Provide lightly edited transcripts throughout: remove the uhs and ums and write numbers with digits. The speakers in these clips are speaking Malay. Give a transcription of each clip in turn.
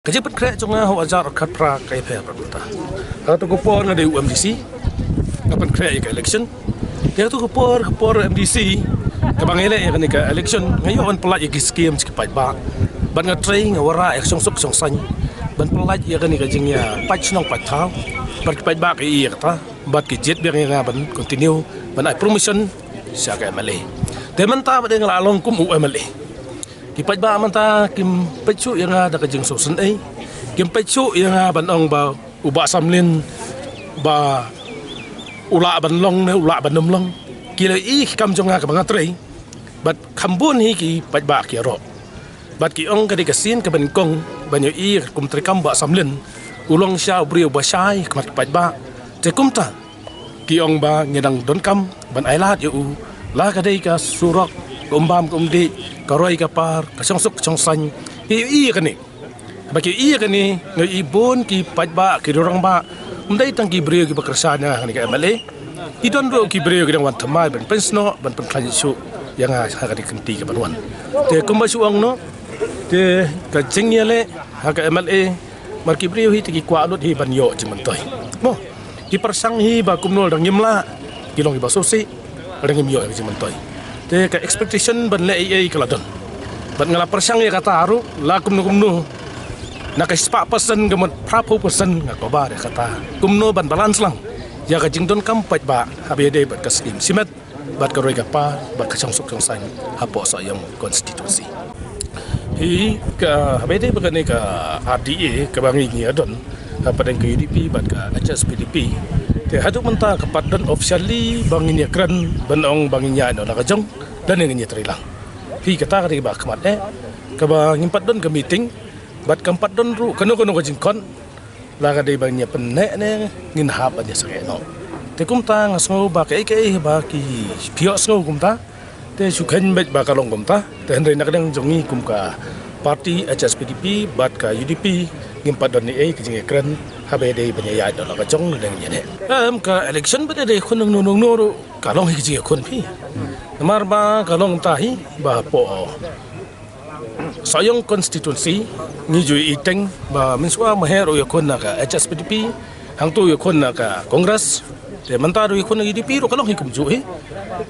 Kajian kerja cuma wajar kat pra kai phe perbuta. Kalau tu kupor ngade UMDC, kapan kerja ke election. Dia tu kupor MDC, kabang ele ya ke election. Ngayon pelat ya skim sekipai ba. Ban ngatrai ngawara ek song sok song san. Ban pelat ya ke jingnya patch nong pat thau. Ban kipai ba ke iya kata. Bat ke jet biang nga ban continue ban ai promotion sia ke MLA. Demanta ba de ngalalong kum UMLA. Kipat ba manta kim pecu yang ada kajeng sosen kim pecu yang banong ba uba samlin ba ula banlong ne ula banomlong kilo kam jonga ka bangatrai bat kambun hi ki pat ba ki ro bat ki ong kadi kasin ka bankong banyo kum trikam ba samlin ulong sya brio ba syai kamat pat ba te kumta ki ong ba ngedang don kam ban ailat yu la kadai ka surok umbam kumdi karoi kapar kasong sok kasong san iya kani bagi iya kani ngai ibon ki pajba ki dorang ba umdai tang ki brio ki bakrasana ni ka male idon ro ki brio ki wan thamai ban pensno ban pen su yang ha ka di kenti ka banwan te kumba suang no te ka jingyale ha ka mle mar ki brio hi ti ki kwa lut hi ban yo jimentoi mo ki persang hi ba kumnol dang nyimla ki long ki basosi dang nyim yo jimentoi te ka expectation ban le ai kaladon ban ngala persang ya kata haru la kumno na ka spa person gamat prapo person nga ko ba de kata kumno ban balance lang ya ka jingdon kampaj ba habi de bat kasim simet bat ka roi ka pa bat ka song sok song san hapo sa yang konstitusi hi ka habi de ba ka RDA ka bangi ni adon ka padang ka UDP bat ka HSPDP te haduk menta kapat dan officially bangin ya kran banong bangin ya no nakajong dan yang trilang hi kata ka ba kamat ka ba ngimpat don ka meeting bat kampat don ru kano ka jingkon la ka dei bangnya penne ne ngin hap anya sa no te kumta ngasngo ba kai ba ki pio sngo kumta te sukhen bet ba kalong kumta te hendai nakadang jongi kumka parti HSPDP bat ka UDP ngimpat don ni ki jing kran habe dei banya ya do ka jong deng ne ka election ba dei khun nong no kalong hi jing khun phi namar ba kalong tahi ba po sayong konstitusi ni jui iteng ba minswa mahero yakon na ka HSPDP hang tu yakon na ka kongres te mantaro yakon na UDP ro kalong hikum jui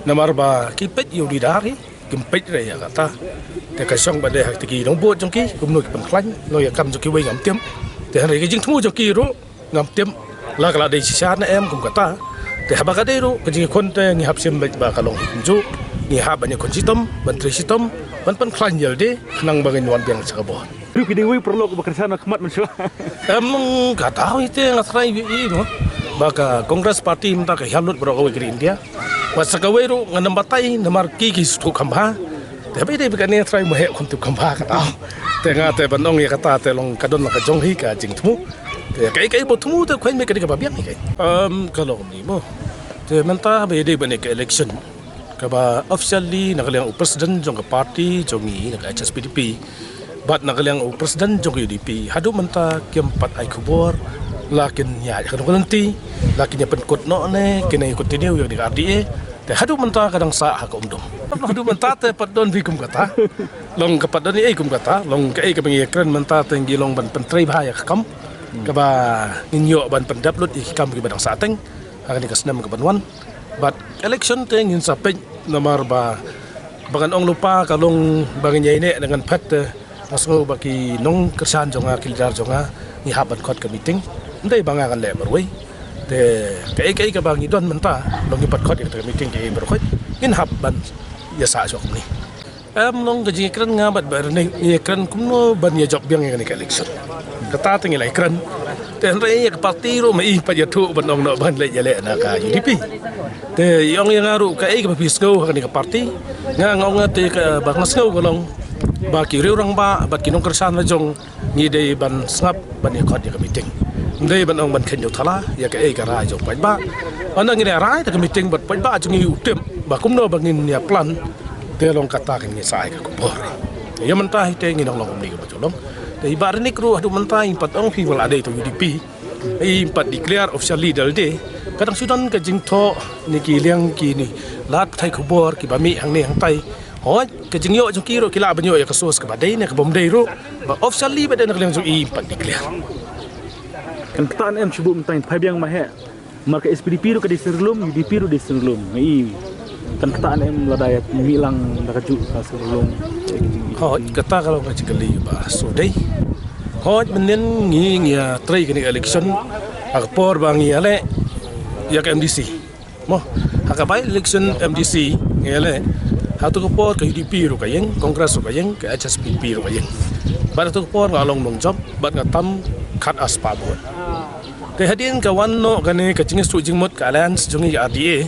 namar ba kipet yu didari kimpet re ya kata te ka song ba de hak tiki dong bo jong ki kum no ki pan khlan no ya kam jong ki wei ngam tem te han re ki jing thu jong ki ro ngam tem la kala de sisa na em kum kata te haba ka de ro ka jing kon te ni hap sim ba kalong hikum ju ni hab banyak konsitom bantri sitom ban pan khlan yel de nang bagin wan biang sakabo Ru kini wi perlu bekerja nak kemat mensua. Gak tahu itu yang asrai no baka kongres parti minta ke hamlut bro ke India masa kawe ru nganam batai namar ki stu kamba tapi dia bukan yang asrai mahe untuk kamba kata tengah te banong ya kata te long kadon ka jong hi ka jing tmu te kai botumu te kwen me ke ka biang kai kalau ni mo te minta be de bane ke election kaba officially nakaliang presiden jong ka parti jongi nak HSPDP bat nakaliang presiden jong UDP hadu menta kiampat ai kubor lakin ya kadang nanti lakin ya penkot no ne kena continue yang di RDA te hadu menta kadang sa ha umdom hadu menta te padon vi kum kata long kapadon ni kum kata long kai ka pengikran menta tenggi long ban pentrai bahaya kam kaba ninyo ban pendaplut ikam ki badang sateng akan dikasnam ke banwan bat election tengin sapeng nomor ba bagan ong lupa kalong bangin ini dengan pet masuk bagi nong kersan jonga kildar jonga ni haban kot ke meeting ndai banga kan le berwei te kai ka bangi don menta long ipat kot ke meeting ke berkot in haban ya sa jok ni long gaji kran ngabat bar ni kran kumno ban ya job biang ni election kata tengi lai kran te ndai ya parti ro mai pa ya thu ban ong no ban le ya le na ka UDP te yang aru ka ka pisgo ka ni ka parti ngong te ka bangasgo golong ba ki orang ba bat kinong kersan na jong ni dei ban snap ban ya khot ya meeting dei ban ong ban khen yo thala ya ka ra jong pa ba ana ngi ra ta meeting bat pa ba jong yu tem ba kum no bangin ya plan te long kata kan ni sai ka ko bor ya mentah te ngi nong long ni ka jolong te ibar ni kru adu mentah impat ong fi wal ade to UDP impat declare officially dal de kadang sudan ka jing tho ni ki liang ki ni lat thai ko bor ki ba mi hang ni hang tai Hoi ke jingyo jong kiro kila banyo ya kasus ke badai ne ke bomdai ro. Ba officially ba dan jong i pan declare. Kan ketaan em cuba mentain phabiang mahe. Marka SPDP ro ke diserlum, UDP ro diserlum. Ai. Kan ketaan em ladaya milang nakaju serlum. Hoi kata kalau ka cikali ba so dai. Hoi menen ngi ya try ke election akpor bangi ale ya ke MDC. Mo hakabai election MDC ngele hatu ko por ke UDP ro kayeng kongres ro kayeng ke HSPP ro kayeng bar tu ko por ngalong nong job bat ngatam khat aspa bon te hadin ka wanno gane ka cingis tu jingmot ka alliance jungi RDA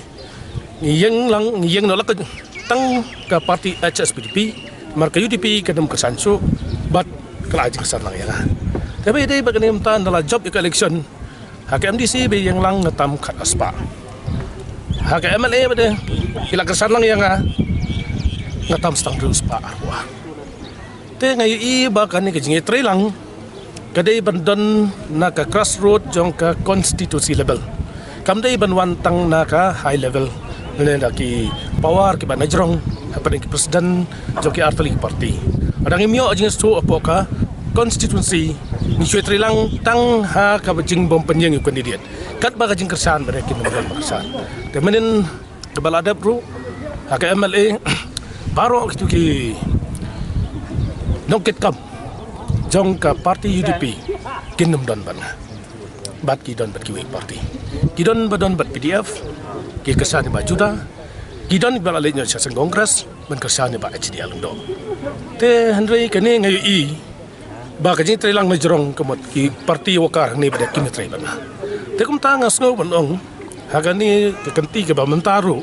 ngiyeng lang ngiyeng no lak tang ka parti HSPP mar ka UDP kadam ka sansu bat kala jing san lang ya tapi dei bagane mtan dalam job ke election ha ke MDC be yang lang ngatam khat aspa ha ke MLA bade kila kesan lang yang ngatam stang terus pa arwah. Te ngayon iba ka ni kajingi try lang kadai bandon na ka crossroad jong ka constituency level. Kamday banwan tang na ka high level na ki power ki banajrong apa ki presiden jong ki artali party. Adang imyo ajing sto apo ka constituency ni syoi try lang tang ha ka bajing bom penyeng kandidat. Kat ba kajing kersan bare ki nomor kersan. Te menen kebaladap bro ha ka MLA baru itu ki nongket kam jong ka parti UDP kinum don ban bat ki don bat ki parti ki don badon bat PDF ki kesan ba juda ki don ba le nyo sa kongres ban kesan ba HDL do te handrei kene ngayu i ba ka jing trelang na jorong kamot ki parti wakar ni ba ki metre ban te kum tanga snow ban ong hagani ke kenti ke ba mentaru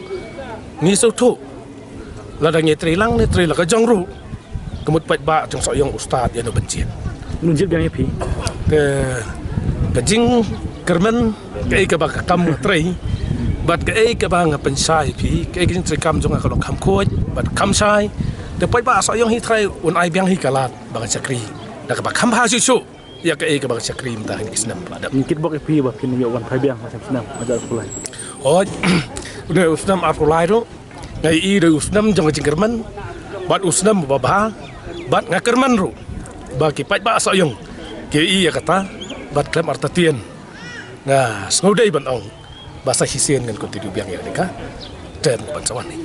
ni so thu ladang ye trilang ni trila ka jongru kemut pat ba jong soyong ustad ya no bencin Nunjil biang pi. ke kajing kermen ke ka ba kam trai bat ke ka ba nga pensai pi ke jing tri kam jong ka lo kam khoi bat kam sai te pat ba soyong hi trai un ai biang hi kalat ba chakri da ka ba kam ha su ya ke ka ba chakri mta ni kisnam ladap Mungkin bok pi ba kin yo wan phabiang macam senam ajar kulai. oh udah usnam arulai ro ngai i de usnam jong jingkerman bat usnam babha bat ngakerman ru bagi pat ba soyong ke i ya kata bat klem artatien nah snodai ban ong basa hisien ngan kontinu biang ya ka tem ban sawan ni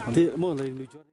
Nanti mau lain lucu.